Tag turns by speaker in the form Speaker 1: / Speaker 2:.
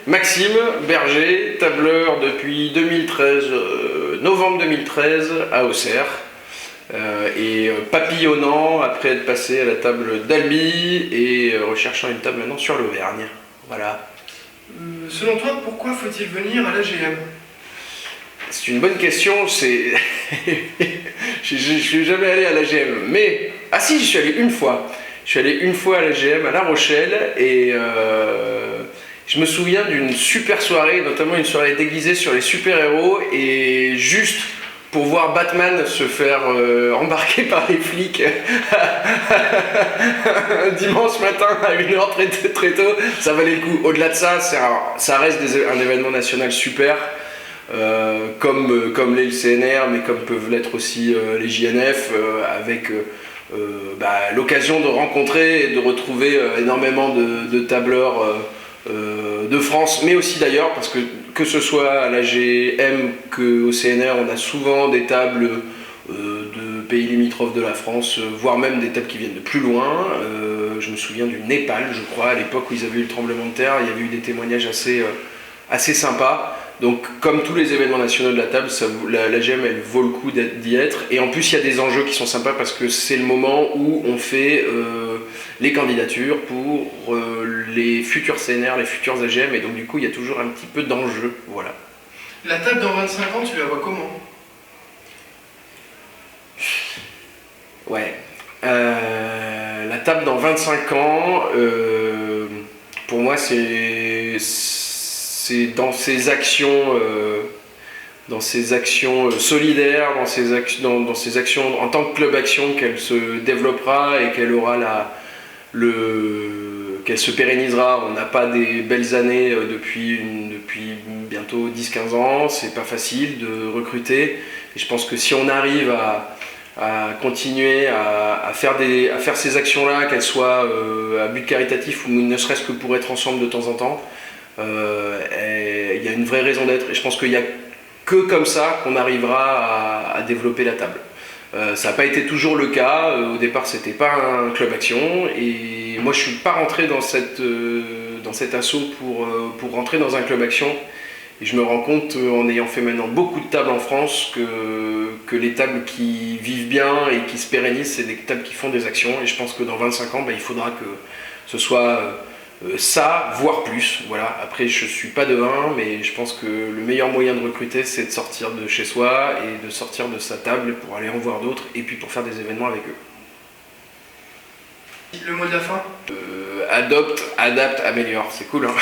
Speaker 1: Maxime Berger, tableur depuis 2013, novembre 2013 à Auxerre. Et papillonnant après être passé à la table d'Albi et recherchant une table maintenant sur l'Auvergne. Voilà.
Speaker 2: Selon toi, pourquoi faut-il venir à l'AGM?
Speaker 1: C'est une bonne question, c'est... Je suis jamais allé à l'AGM, mais... Ah si, j'y suis allé une fois. Je suis allé une fois à l'AGM à La Rochelle et je me souviens d'une super soirée, notamment une soirée déguisée sur les super-héros et juste pour voir Batman se faire embarquer par les flics dimanche matin à 1h très tôt, ça valait le coup. Au-delà de ça, ça reste un événement national super. Comme l'est le CNR, mais comme peuvent l'être aussi les JNF, avec l'occasion de rencontrer et de retrouver énormément de tableurs de France, mais aussi d'ailleurs, parce que ce soit à l'AGM qu'au CNR, on a souvent des tables de pays limitrophes de la France, voire même des tables qui viennent de plus loin. Je me souviens du Népal, je crois, à l'époque où ils avaient eu le tremblement de terre, il y avait eu des témoignages assez sympas. Donc comme tous les événements nationaux de la table, l'AGM elle vaut le coup d'y être. Et en plus il y a des enjeux qui sont sympas parce que c'est le moment où on fait les candidatures pour les futurs CNR, les futurs AGM. Et donc du coup il y a toujours un petit peu d'enjeu. Voilà.
Speaker 2: La table dans 25 ans, tu la vois comment?
Speaker 1: Ouais. La table dans 25 ans, pour moi c'est dans ces actions solidaires, dans ces actions en tant que club action qu'elle se développera et qu'elle aura qu'elle se pérennisera. On n'a pas des belles années depuis bientôt 10-15 ans, c'est pas facile de recruter. Et je pense que si on arrive à continuer à faire ces actions-là, qu'elles soient à but caritatif ou ne serait-ce que pour être ensemble de temps en temps, il y a une vraie raison d'être et je pense qu'il n'y a que comme ça qu'on arrivera à développer la table. Ça n'a pas été toujours le cas, au départ c'était pas un club action et moi je suis pas rentré dans cet assaut pour rentrer dans un club action et je me rends compte en ayant fait maintenant beaucoup de tables en France que les tables qui vivent bien et qui se pérennisent c'est des tables qui font des actions et je pense que dans 25 ans il faudra que ce soit ça, voire plus, voilà. Après je suis pas devin, mais je pense que le meilleur moyen de recruter c'est de sortir de chez soi et de sortir de sa table pour aller en voir d'autres et puis pour faire des événements avec eux.
Speaker 2: Le mot de la fin?
Speaker 1: Adopte, adapte, améliore, c'est cool hein.